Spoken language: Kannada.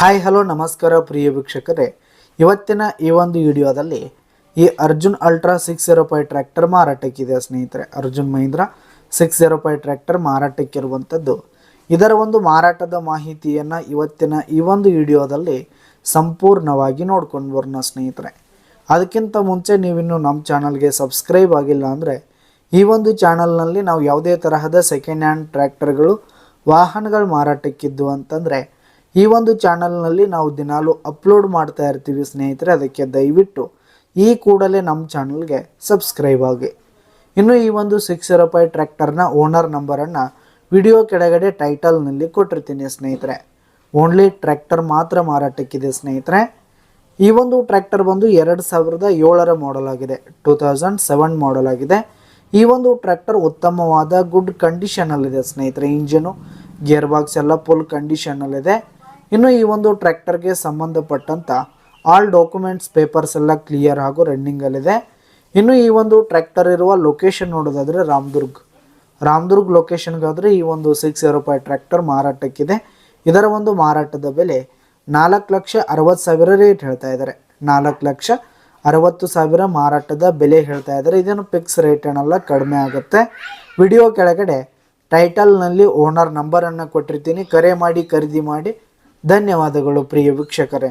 ಹಾಯ್ ಹಲೋ ನಮಸ್ಕಾರ ಪ್ರಿಯ ವೀಕ್ಷಕರೇ, ಇವತ್ತಿನ ಈ ಒಂದು ವಿಡಿಯೋದಲ್ಲಿ ಈ ಅರ್ಜುನ್ ಅಲ್ಟ್ರಾ 605 ಟ್ರ್ಯಾಕ್ಟರ್ ಮಾರಾಟಕ್ಕಿದೆ ಸ್ನೇಹಿತರೆ. ಅರ್ಜುನ್ ಮಹೀಂದ್ರ 605 ಟ್ರ್ಯಾಕ್ಟರ್ ಮಾರಾಟಕ್ಕಿರುವಂಥದ್ದು. ಇದರ ಒಂದು ಮಾರಾಟದ ಮಾಹಿತಿಯನ್ನು ಇವತ್ತಿನ ಈ ಒಂದು ವಿಡಿಯೋದಲ್ಲಿ ಸಂಪೂರ್ಣವಾಗಿ ನೋಡ್ಕೊಂಡು ಬರೋಣ ಸ್ನೇಹಿತರೆ. ಅದಕ್ಕಿಂತ ಮುಂಚೆ ನೀವಿನ್ನು ನಮ್ಮ ಚಾನಲ್ಗೆ ಸಬ್ಸ್ಕ್ರೈಬ್ ಆಗಿಲ್ಲ ಅಂದರೆ ಈ ಒಂದು ಚಾನಲ್ನಲ್ಲಿ ನಾವು ಯಾವುದೇ ತರಹದ ಸೆಕೆಂಡ್ ಹ್ಯಾಂಡ್ ಟ್ರ್ಯಾಕ್ಟರ್ಗಳು ವಾಹನಗಳು ಮಾರಾಟಕ್ಕಿದ್ದು ಅಂತಂದರೆ ಈ ಒಂದು ಚಾನಲ್ನಲ್ಲಿ ನಾವು ದಿನಾಲು ಅಪ್ಲೋಡ್ ಮಾಡ್ತಾ ಇರ್ತೀವಿ ಸ್ನೇಹಿತರೆ. ಅದಕ್ಕೆ ದಯವಿಟ್ಟು ಈ ಕೂಡಲೇ ನಮ್ಮ ಚಾನಲ್ಗೆ ಸಬ್ಸ್ಕ್ರೈಬ್ ಆಗಿ. ಇನ್ನು ಈ ಒಂದು 605 ಟ್ರ್ಯಾಕ್ಟರ್ನ ಓನರ್ ನಂಬರನ್ನು ವಿಡಿಯೋ ಕೆಳಗಡೆ ಟೈಟಲ್ನಲ್ಲಿ ಕೊಟ್ಟಿರ್ತೀನಿ ಸ್ನೇಹಿತರೆ. ಓನ್ಲಿ ಟ್ರ್ಯಾಕ್ಟರ್ ಮಾತ್ರ ಮಾರಾಟಕ್ಕಿದೆ ಸ್ನೇಹಿತರೆ. ಈ ಒಂದು ಟ್ರ್ಯಾಕ್ಟರ್ ಬಂದು 2007 ಮಾಡೆಲ್ ಆಗಿದೆ, 2007 ಮಾಡೆಲ್ ಆಗಿದೆ. ಈ ಒಂದು ಟ್ರ್ಯಾಕ್ಟರ್ ಉತ್ತಮವಾದ ಗುಡ್ ಕಂಡೀಷನಲ್ಲಿದೆ ಸ್ನೇಹಿತರೆ. ಇಂಜಿನು ಗೇರ್ ಬಾಕ್ಸ್ ಎಲ್ಲ ಫುಲ್ ಕಂಡೀಷನಲ್ಲಿದೆ. ಇನ್ನು ಈ ಒಂದು ಟ್ರ್ಯಾಕ್ಟರ್ಗೆ ಸಂಬಂಧಪಟ್ಟಂಥ ಆಲ್ ಡಾಕ್ಯುಮೆಂಟ್ಸ್ ಪೇಪರ್ಸ್ ಎಲ್ಲ ಕ್ಲಿಯರ್ ಹಾಗೂ ರನ್ನಿಂಗಲ್ಲಿದೆ. ಇನ್ನು ಈ ಒಂದು ಟ್ರ್ಯಾಕ್ಟರ್ ಇರುವ ಲೊಕೇಶನ್ ನೋಡೋದಾದರೆ ರಾಮದುರ್ಗ್ ಲೊಕೇಶನ್ಗಾದರೆ ಈ ಒಂದು 605 ಟ್ರ್ಯಾಕ್ಟರ್ ಮಾರಾಟಕ್ಕಿದೆ. ಇದರ ಒಂದು ಮಾರಾಟದ ಬೆಲೆ 4,60,000 ರೇಟ್ ಹೇಳ್ತಾ ಇದ್ದಾರೆ. 4,60,000 ಮಾರಾಟದ ಬೆಲೆ ಹೇಳ್ತಾ ಇದ್ದಾರೆ. ಇದೇನು ಫಿಕ್ಸ್ ರೇಟ್ ಏನಲ್ಲ, ಕಡಿಮೆ ಆಗುತ್ತೆ. ವಿಡಿಯೋ ಕೆಳಗಡೆ ಟೈಟಲ್ನಲ್ಲಿ ಓನರ್ ನಂಬರನ್ನು ಕೊಟ್ಟಿರ್ತೀನಿ, ಕರೆ ಮಾಡಿ ಖರೀದಿ ಮಾಡಿ. ಧನ್ಯವಾದಗಳು ಪ್ರಿಯ ವೀಕ್ಷಕರೇ.